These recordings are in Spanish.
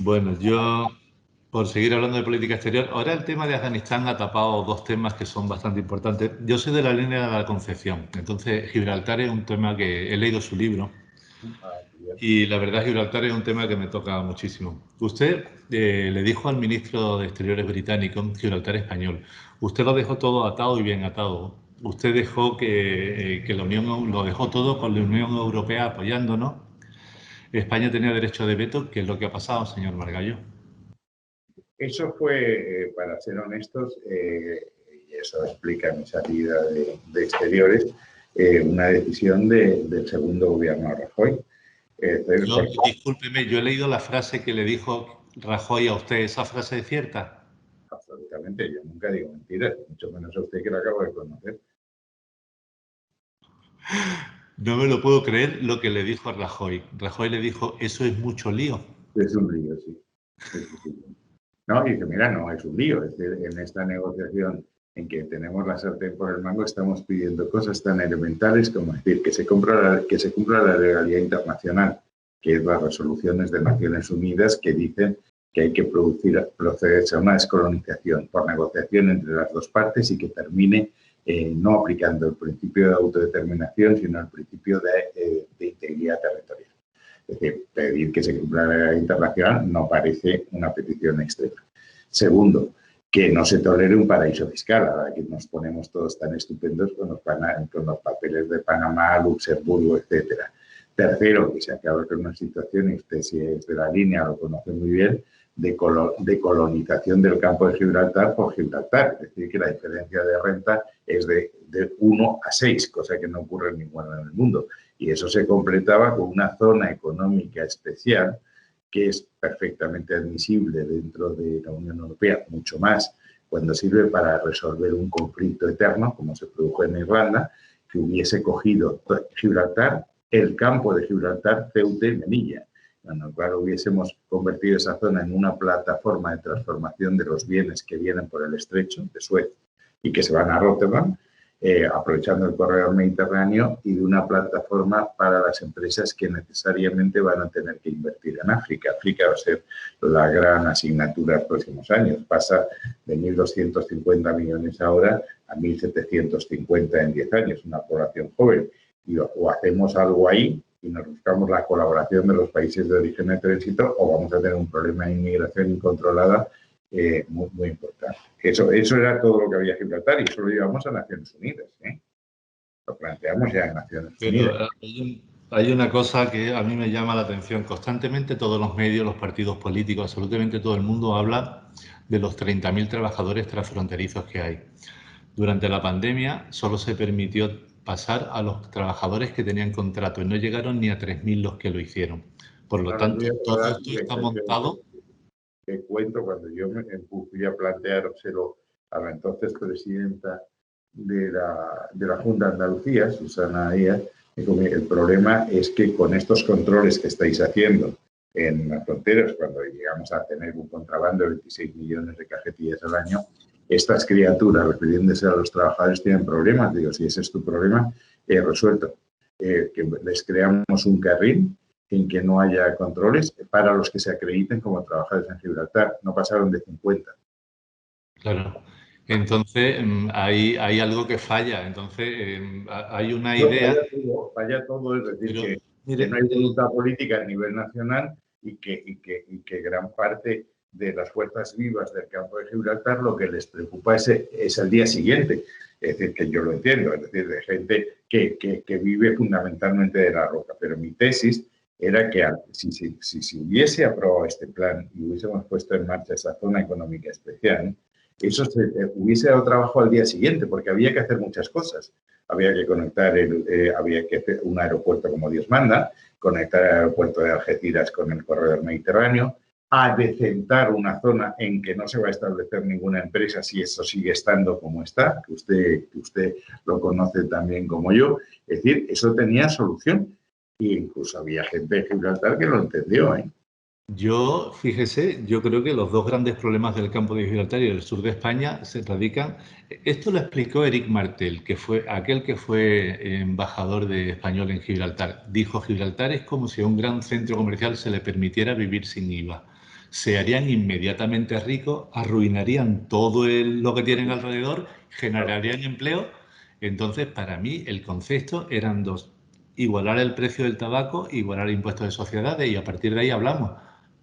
Bueno, yo, por seguir hablando de política exterior, ahora el tema de Afganistán ha tapado dos temas que son bastante importantes. Yo soy de la línea de la Concepción, entonces Gibraltar es un tema que he leído su libro Ah, bien. y la verdad Gibraltar es un tema que me toca muchísimo. Usted le dijo al ministro de Exteriores británico, Gibraltar español, usted lo dejó todo atado y bien atado. Usted dejó que la Unión, lo dejó todo con la Unión Europea apoyándonos. España tenía derecho de veto, que es lo que ha pasado, señor Margallo. Eso fue, para ser honestos, y eso explica mi salida de Exteriores, una decisión del segundo gobierno de Rajoy. Discúlpeme, yo he leído la frase que le dijo Rajoy a usted. ¿Esa frase es cierta? Absolutamente, yo nunca digo mentiras, mucho menos a usted que lo acabo de conocer. No me lo puedo creer lo que le dijo a Rajoy. Rajoy le dijo, eso es mucho lío. Es un lío, sí. Es un lío. No, y dice, mira, no, es un lío. Es decir, en esta negociación en que tenemos la sartén por el mango, estamos pidiendo cosas tan elementales como decir que se cumpla la legalidad internacional, que es las resoluciones de Naciones Unidas que dicen que hay que procederse a una descolonización por negociación entre las dos partes y que termine no aplicando el principio de autodeterminación, sino el principio de integridad territorial. Es decir, pedir que se cumpla la ley internacional no parece una petición extrema. Segundo, que no se tolere un paraíso fiscal, ahora que nos ponemos todos tan estupendos con los papeles de Panamá, Luxemburgo, etcétera. Tercero, que se acabe con una situación, y usted si es de la línea lo conoce muy bien, de colonización del campo de Gibraltar por Gibraltar. Es decir, que la diferencia de renta es de 1 a 6, cosa que no ocurre en ningún lugar en el mundo. Y eso se completaba con una zona económica especial que es perfectamente admisible dentro de la Unión Europea, mucho más cuando sirve para resolver un conflicto eterno, como se produjo en Irlanda, que hubiese cogido Gibraltar, el campo de Gibraltar, Ceuta y Melilla, en el cual hubiésemos convertido esa zona en una plataforma de transformación de los bienes que vienen por el estrecho de Suez y que se van a Rotterdam, aprovechando el corredor mediterráneo y de una plataforma para las empresas que necesariamente van a tener que invertir en África. África va a ser la gran asignatura en los próximos años. Pasa de 1.250 millones ahora a 1.750 en 10 años, una población joven. Y o hacemos algo ahí y nos buscamos la colaboración de los países de origen de tránsito o vamos a tener un problema de inmigración incontrolada muy, muy importante. Eso era todo lo que había en Gibraltar y eso lo llevamos a Naciones Unidas. Lo planteamos ya en Naciones Pero Unidas. hay una cosa que a mí me llama la atención. Constantemente todos los medios, los partidos políticos, absolutamente todo el mundo habla de los 30.000 trabajadores transfronterizos que hay. Durante la pandemia solo se permitió pasar a los trabajadores que tenían contrato y no llegaron ni a 3.000 los que lo hicieron. Por lo Ahora tanto, voy a todo acordar esto está montado. que cuento cuando yo me fui a planteárselo a la entonces presidenta de la Junta de Andalucía, Susana Díaz, el problema es que con estos controles que estáis haciendo en las fronteras, cuando llegamos a tener un contrabando de 26 millones de cajetillas al año, estas criaturas, refiriéndose a los trabajadores, tienen problemas. Digo, si ese es tu problema, resuelto. Que les creamos un carril en que no haya controles para los que se acrediten como trabajadores en Gibraltar. No pasaron de 50. Claro. Entonces, hay algo que falla. Entonces, hay una No, idea, falla todo, es decir, pero que no mire, hay voluntad política a nivel nacional y que gran parte de las fuerzas vivas del campo de Gibraltar lo que les preocupa es el día siguiente. Es decir, que yo lo entiendo, es decir, de gente que vive fundamentalmente de la roca. Pero mi tesis era que si se hubiese aprobado este plan y hubiésemos puesto en marcha esa zona económica especial, eso hubiese dado trabajo al día siguiente, porque había que hacer muchas cosas. Había que conectar, había que hacer un aeropuerto como Dios manda, conectar el aeropuerto de Algeciras con el corredor mediterráneo, adecentar una zona en que no se va a establecer ninguna empresa si eso sigue estando como está, que usted lo conoce también como yo. Es decir, eso tenía solución. E incluso había gente de Gibraltar que lo entendió. yo, fíjese, yo creo que los dos grandes problemas del campo de Gibraltar y del sur de España se radican. Esto lo explicó Eric Martel, que fue aquel que fue embajador de español en Gibraltar. Dijo, Gibraltar es como si a un gran centro comercial se le permitiera vivir sin IVA. se harían inmediatamente ricos, arruinarían todo lo que tienen alrededor, generarían empleo. Entonces, para mí, el concepto eran dos: igualar el precio del tabaco, igualar impuestos de sociedades, y a partir de ahí hablamos.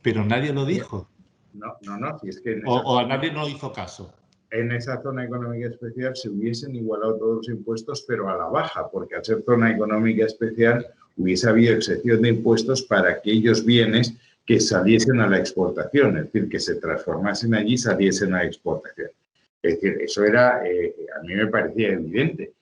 Pero nadie lo dijo. No, si es que O a nadie no hizo caso. en esa zona económica especial se hubiesen igualado todos los impuestos, pero a la baja, porque al ser zona económica especial hubiese habido excepción de impuestos para aquellos bienes que saliesen a la exportación, es decir, que se transformasen allí y saliesen a la exportación. Es decir, eso era, a mí me parecía evidente.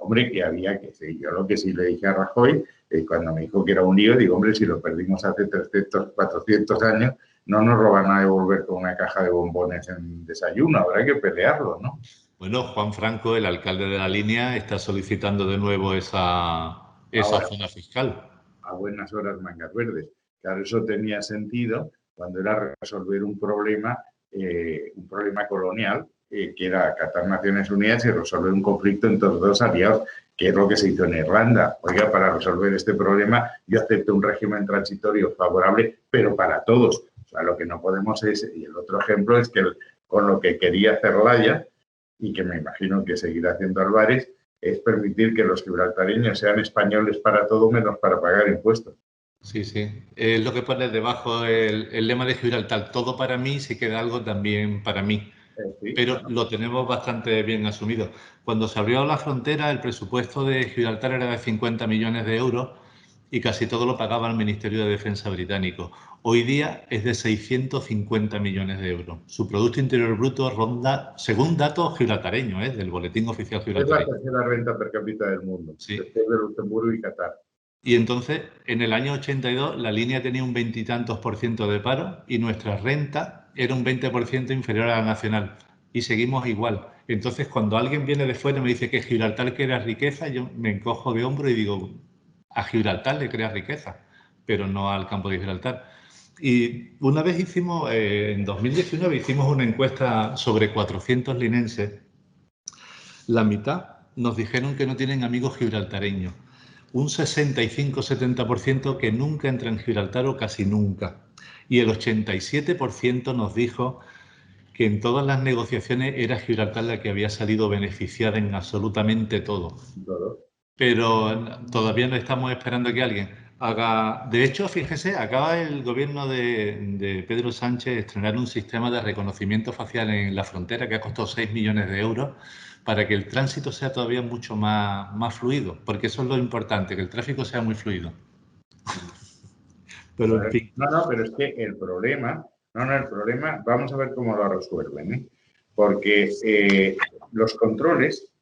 Hombre, que había que seguir. Yo lo que sí le dije a Rajoy, cuando me dijo que era un lío, digo, hombre, si lo perdimos hace 300, 400 años, no nos lo van a devolver con una caja de bombones en desayuno, habrá que pelearlo, ¿no? Bueno, Juan Franco, el alcalde de La Línea, está solicitando de nuevo esa Ahora, zona fiscal. a buenas horas mangas verdes. Claro, eso tenía sentido cuando era resolver un problema colonial, que era acatar Naciones Unidas y resolver un conflicto entre los dos aliados, que es lo que se hizo en Irlanda. Oiga, para resolver este problema yo acepto un régimen transitorio favorable, pero para todos. O sea, lo que no podemos es, y el otro ejemplo es que con lo que quería hacer Laya, y que me imagino que seguirá haciendo Álvarez, es permitir que los gibraltareños sean españoles para todo menos para pagar impuestos. Sí, sí. Es lo que pone debajo el lema de Gibraltar: todo para mí, si queda algo también para mí. Sí, Pero bueno, lo tenemos bastante bien asumido. Cuando se abrió la frontera, el presupuesto de Gibraltar era de 50 millones de euros y casi todo lo pagaba el Ministerio de Defensa británico. Hoy día es de 650 millones de euros. Su Producto Interior Bruto ronda, según datos gibraltareños, del Boletín Oficial es la Gibraltareño. tercera renta per cápita del mundo, Sí. después de Luxemburgo y Qatar. Y entonces, en el año 82, la línea tenía un 20 y tantos por ciento de paro y nuestra renta era un 20% inferior a la nacional. Y seguimos igual. Entonces, cuando alguien viene de fuera y me dice que Gibraltar crea riqueza, yo me encojo de hombro y digo, a Gibraltar le crea riqueza, pero no al campo de Gibraltar. Y una vez hicimos, en 2019, hicimos una encuesta sobre 400 linenses. La mitad nos dijeron que no tienen amigos gibraltareños. Un 65-70% que nunca entra en Gibraltar o casi nunca. Y el 87% nos dijo que en todas las negociaciones era Gibraltar la que había salido beneficiada en absolutamente todo. Todo. Pero todavía no estamos esperando que alguien haga... De hecho, fíjese, acaba el gobierno de Pedro Sánchez estrenar un sistema de reconocimiento facial en la frontera que ha costado 6 millones de euros para que el tránsito sea todavía mucho más fluido, porque eso es lo importante, que el tráfico sea muy fluido. Pero en fin. No, pero es que el problema, el problema, vamos a ver cómo lo resuelven, ¿eh? Porque los controles,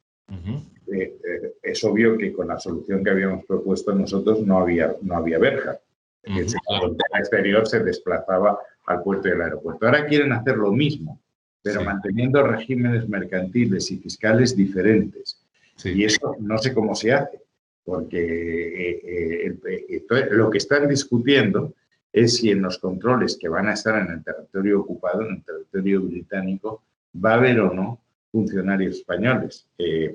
es obvio que con la solución que habíamos propuesto nosotros no había verja. Es decir, la frontera exterior se desplazaba al puerto y al aeropuerto. Ahora quieren hacer lo mismo, pero manteniendo regímenes mercantiles y fiscales diferentes. Sí. Y eso no sé cómo se hace, porque lo que están discutiendo es si en los controles que van a estar en el territorio ocupado, en el territorio británico, va a haber o no funcionarios españoles.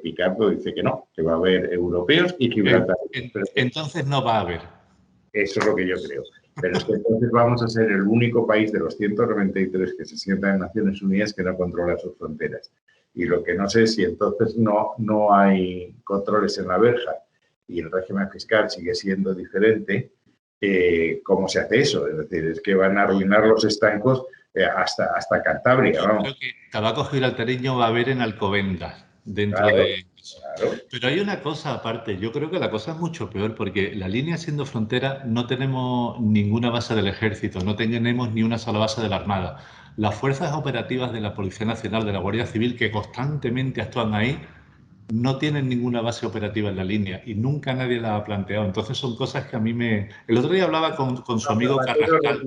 Picardo dice que no, que va a haber europeos y Gibraltar. Entonces no va a haber. Eso es lo que yo creo. Pero es que entonces vamos a ser el único país de los 193 que se sientan en Naciones Unidas que no controla sus fronteras. Y lo que no sé es si entonces no hay controles en la verja y el régimen fiscal sigue siendo diferente, ¿cómo se hace eso? Es decir, es que van a arruinar los estancos hasta Cantabria. Yo vamos. creo que tabaco gibraltareño va a haber en Alcobendas, dentro Claro, de... claro. Pero hay una cosa aparte, yo creo que la cosa es mucho peor, porque la línea siendo frontera no tenemos ninguna base del ejército, no tenemos ni una sola base de la Armada. Las fuerzas operativas de la Policía Nacional, de la Guardia Civil, que constantemente actúan ahí, no tienen ninguna base operativa en la línea y nunca nadie la ha planteado. Entonces son cosas que a mí me... El otro día hablaba con su amigo Carrascal.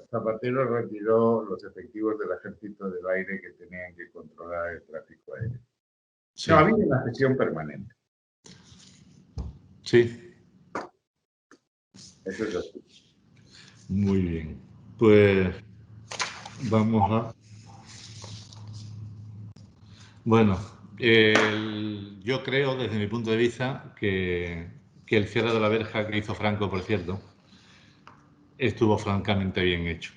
Zapatero retiró los efectivos del Ejército del Aire que tenían que controlar el tráfico aéreo. Sí. No, había una gestión permanente. Sí. Eso es así. Muy bien. Pues vamos a... Bueno, yo creo, desde mi punto de vista, que el cierre de la verja que hizo Franco, por cierto, estuvo francamente bien hecho.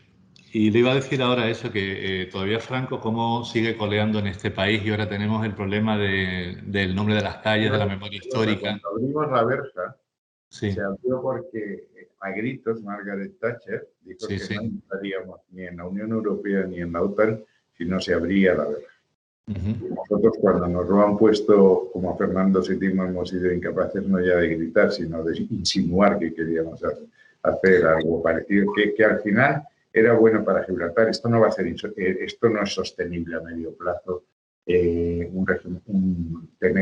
Y le iba a decir ahora eso, que todavía Franco cómo sigue coleando en este país y ahora tenemos el problema del nombre de las calles, de la memoria histórica. Cuando abrimos la verja, se Sí, abrió porque a gritos Margaret Thatcher dijo sí, que no sí. entraríamos ni en la Unión Europea ni en la OTAN si no se abría la verja. Ujú. Y nosotros cuando nos lo han puesto, como a Fernando VII, hemos sido incapaces no ya de gritar, sino de insinuar que queríamos hacer algo parecido, que al final era bueno para Gibraltar. Esto no va a ser, esto no es sostenible a medio plazo, tener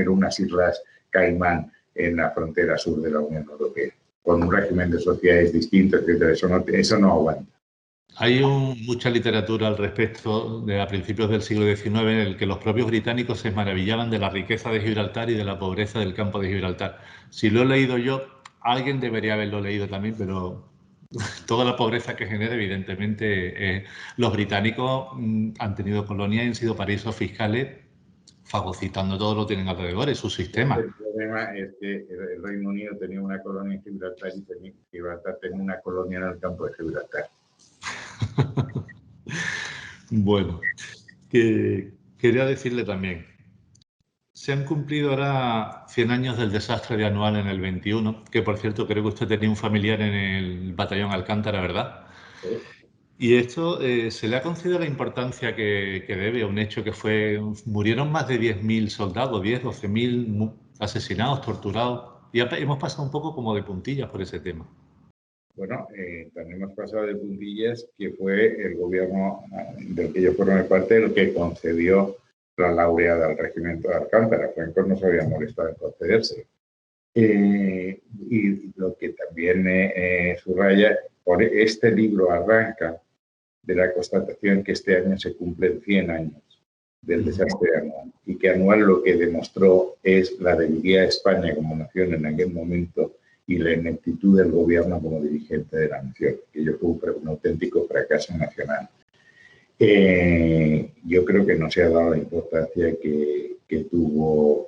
unas islas Caimán en la frontera sur de la Unión Europea, con un régimen de sociedades distinto, etcétera. Eso no aguanta. Hay mucha literatura al respecto a principios del siglo XIX en el que los propios británicos se maravillaban de la riqueza de Gibraltar y de la pobreza del campo de Gibraltar. Si lo he leído yo, alguien debería haberlo leído también, pero toda la pobreza que genera, evidentemente, los británicos han tenido colonias y han sido paraísos fiscales, fagocitando todo lo que tienen alrededor, es su sistema. El problema es que el Reino Unido tenía una colonia en Gibraltar y Gibraltar tenía una colonia en el campo de Gibraltar. Bueno, que quería decirle también, se han cumplido ahora 100 años del desastre de Anual en el 21, que por cierto creo que usted tenía un familiar en el batallón Alcántara, ¿verdad? ¿Sí? Y esto se le ha concedido la importancia que debe a un hecho que fue, murieron más de 10.000 soldados, 10, 12.000 asesinados, torturados, y hemos pasado un poco como de puntillas por ese tema. Bueno, también hemos pasado de puntillas que fue el gobierno del que yo formé parte el que concedió la laureada al regimiento de Alcántara. Franco no se había molestado en concedérselo. Y lo que también subraya, por este libro arranca de la constatación que este año se cumplen 100 años del desastre Anual y que Anual lo que demostró es la debilidad de España como nación en aquel momento y la ineptitud del gobierno como dirigente de la nación, que ello fue un auténtico fracaso nacional. Yo creo que no se ha dado la importancia que tuvo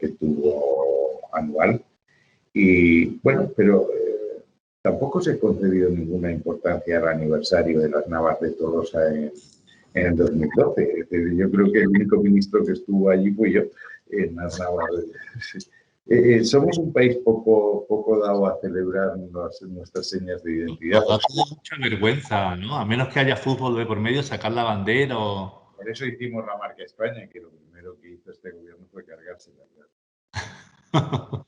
Anual. Y bueno, pero tampoco se ha concedido ninguna importancia al aniversario de las Navas de Tolosa en el 2012. Es decir, yo creo que el único ministro que estuvo allí fui yo en las Navas. Somos un país poco dado a celebrar nuestras señas de identidad. Nos da todo mucha vergüenza, ¿no? A menos que haya fútbol de por medio, sacar la bandera o... Por eso hicimos la marca España, que lo primero que hizo este gobierno fue cargarse la verdad.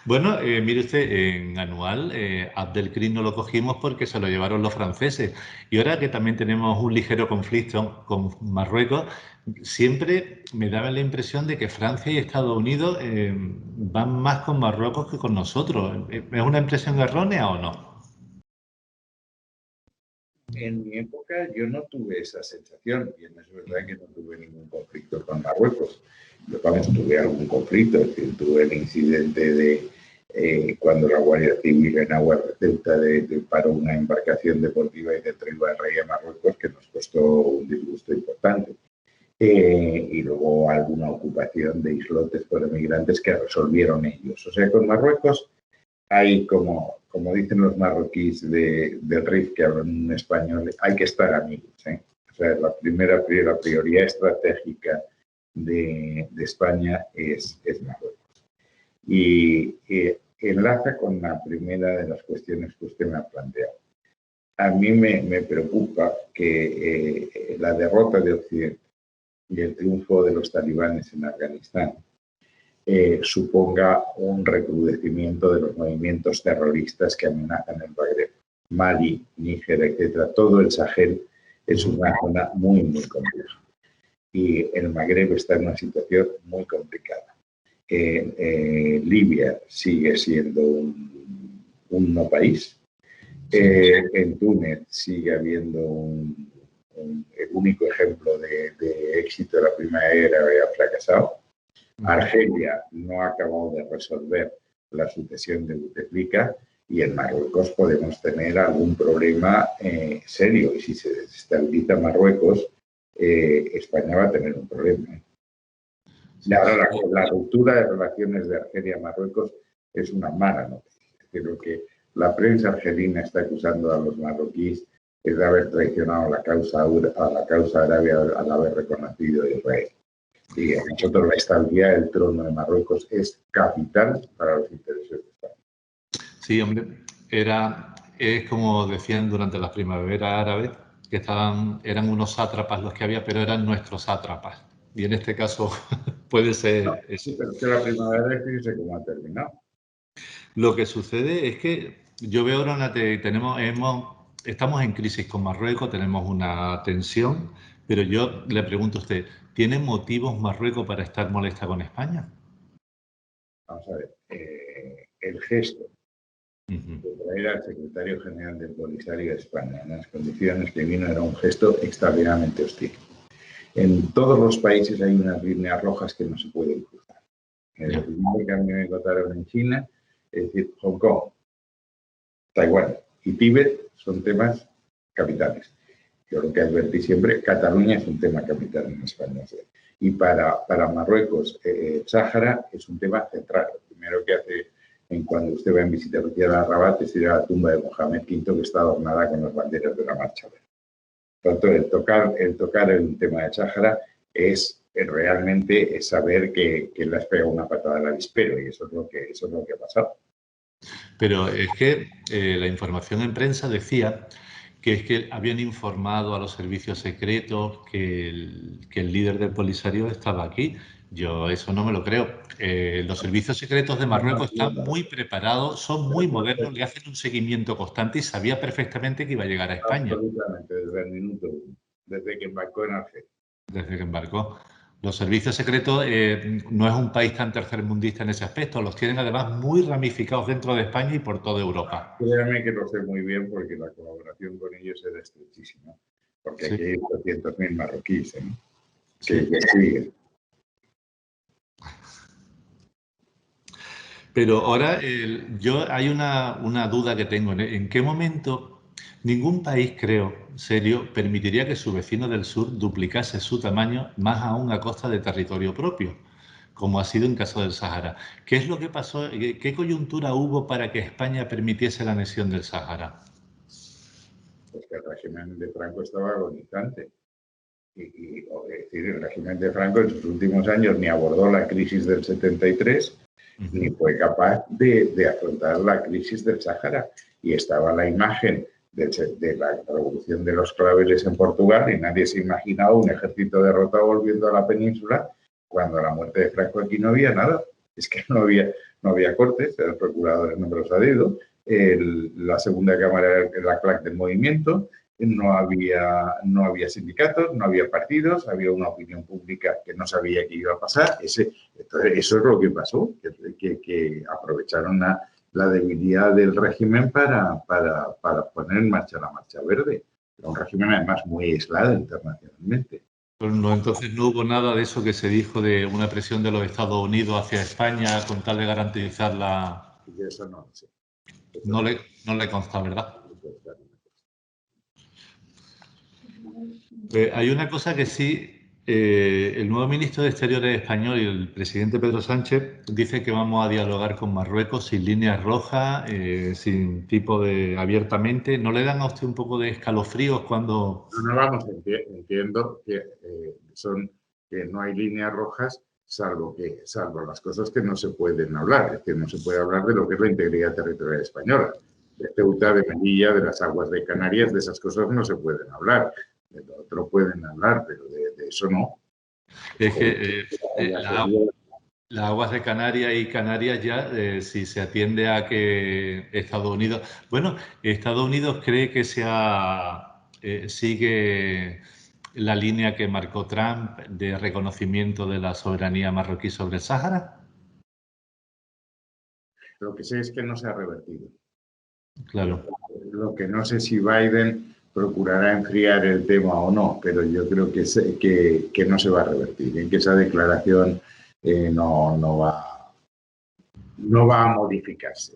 Bueno, mire usted, en Anual, Abdelkrim no lo cogimos porque se lo llevaron los franceses. Y ahora que también tenemos un ligero conflicto con Marruecos, siempre me daba la impresión de que Francia y Estados Unidos van más con Marruecos que con nosotros. ¿Es una impresión errónea o no? En mi época yo no tuve esa sensación, y es verdad que no tuve ningún conflicto con Marruecos. Yo también tuve algún conflicto, es decir, tuve el incidente de cuando la Guardia Civil en Aguas de Ceuta paró una embarcación deportiva y de trajo al rey a Marruecos, que nos costó un disgusto importante. Y luego alguna ocupación de islotes por emigrantes que resolvieron ellos. O sea, con Marruecos hay, como dicen los marroquíes del RIF que hablan en español, hay que estar amigos. O sea, la prioridad estratégica de España es Marruecos. Y enlaza con la primera de las cuestiones que usted me ha planteado. A mí me preocupa que la derrota de Occidente y el triunfo de los talibanes en Afganistán suponga un recrudecimiento de los movimientos terroristas que amenazan el Magreb. Mali, Níger, etcétera, todo el Sahel es una zona muy, muy compleja. Y el Magreb está en una situación muy complicada. Libia sigue siendo un no país. En Túnez sigue habiendo el único ejemplo de éxito de la primavera ha fracasado. Argelia no ha acabado de resolver la sucesión de Bouteflika y en Marruecos podemos tener algún problema serio. Y si se desestabiliza Marruecos, España va a tener un problema. Y ahora la ruptura de relaciones de Argelia-Marruecos es una mala noticia. Creo que la prensa argelina está acusando a los marroquíes es de haber traicionado a la causa árabe al haber reconocido a Israel. Y a nosotros la estabilidad del trono de Marruecos es capital para los intereses de España. Sí, hombre, es como decían durante la primavera árabe, que eran unos sátrapas los que había, pero eran nuestros sátrapas. Y en este caso puede ser No, eso. sí, pero es que la primavera fíjese cómo ha terminado. Lo que sucede es que yo veo ahora estamos en crisis con Marruecos, tenemos una tensión, pero yo le pregunto a usted, ¿tiene motivos Marruecos para estar molesta con España? Vamos a ver, el gesto de traer al secretario general del Polisario a España en las condiciones que vino era un gesto extraordinariamente hostil. En todos los países hay unas líneas rojas que no se pueden cruzar. El primero que a mí me contaron en China, es decir, Hong Kong, Taiwán y Tíbet son temas capitales. Yo lo que advertí siempre, Cataluña es un tema capital en España. Y para Marruecos, el Sáhara es un tema central. Lo primero que hace cuando usted va en visita oficial a Rabat es ir a la tumba de Mohamed V, que está adornada con las banderas de la Marcha Verde. Por tanto, el tocar el tema de Sáhara es realmente saber que le has pegado una patada al avispero, y eso es lo que ha pasado. Pero es que la información en prensa decía que es que habían informado a los servicios secretos que el líder del Polisario estaba aquí. Yo eso no me lo creo. Los servicios secretos de Marruecos están muy preparados, son muy modernos, le hacen un seguimiento constante y sabía perfectamente que iba a llegar a España. Absolutamente, desde el minuto uno, desde que embarcó en Argelia. Desde que embarcó. Los servicios secretos no es un país tan tercermundista en ese aspecto, los tienen además muy ramificados dentro de España y por toda Europa. Créame que lo sé muy bien porque la colaboración con ellos era estrechísima, porque Sí. aquí hay 200.000 marroquíes Sí. que siguen. Pero ahora hay una duda que tengo. ¿En qué momento ningún país, creo, serio, permitiría que su vecino del sur duplicase su tamaño más aún a costa de territorio propio, como ha sido en caso del Sahara? ¿Qué es lo que pasó? ¿Qué coyuntura hubo para que España permitiese la anexión del Sahara? Pues que el régimen de Franco estaba agonizante. Es decir, el régimen de Franco en sus últimos años ni abordó la crisis del 73, ni fue capaz de afrontar la crisis del Sáhara. Y estaba la imagen de la revolución de los claveles en Portugal y nadie se imaginaba un ejército derrotado volviendo a la península cuando a la muerte de Franco aquí no había nada. Es que no había cortes, el procurador nombró a dedo, la segunda cámara era la clac del movimiento, no había sindicatos, no había partidos, había una opinión pública que no sabía qué iba a pasar. Eso es lo que pasó, que aprovecharon la debilidad del régimen para poner en marcha la Marcha Verde. Era un régimen además muy aislado internacionalmente. No, entonces no hubo nada de eso que se dijo de una presión de los Estados Unidos hacia España con tal de garantizar la... Y eso no lo sé. No le consta, ¿verdad? Hay una cosa que sí, el nuevo ministro de Exteriores español y el presidente Pedro Sánchez dice que vamos a dialogar con Marruecos sin líneas rojas, sin tipo de abiertamente. ¿No le dan a usted un poco de escalofríos cuando...? No vamos, entiendo que que no hay líneas rojas salvo las cosas que no se pueden hablar. Es que no se puede hablar de lo que es la integridad territorial española. De Ceuta, de Melilla, de las aguas de Canarias, de esas cosas no se pueden hablar. De lo otro pueden hablar, pero de eso no. Es que las aguas de Canarias y Canarias ya, si se atiende a que Estados Unidos... Bueno, Estados Unidos cree que sigue la línea que marcó Trump de reconocimiento de la soberanía marroquí sobre el Sáhara. Lo que sé es que no se ha revertido. Claro. Lo que no sé si Biden procurará enfriar el tema o no, pero yo creo que no se va a revertir, en que esa declaración no va a modificarse.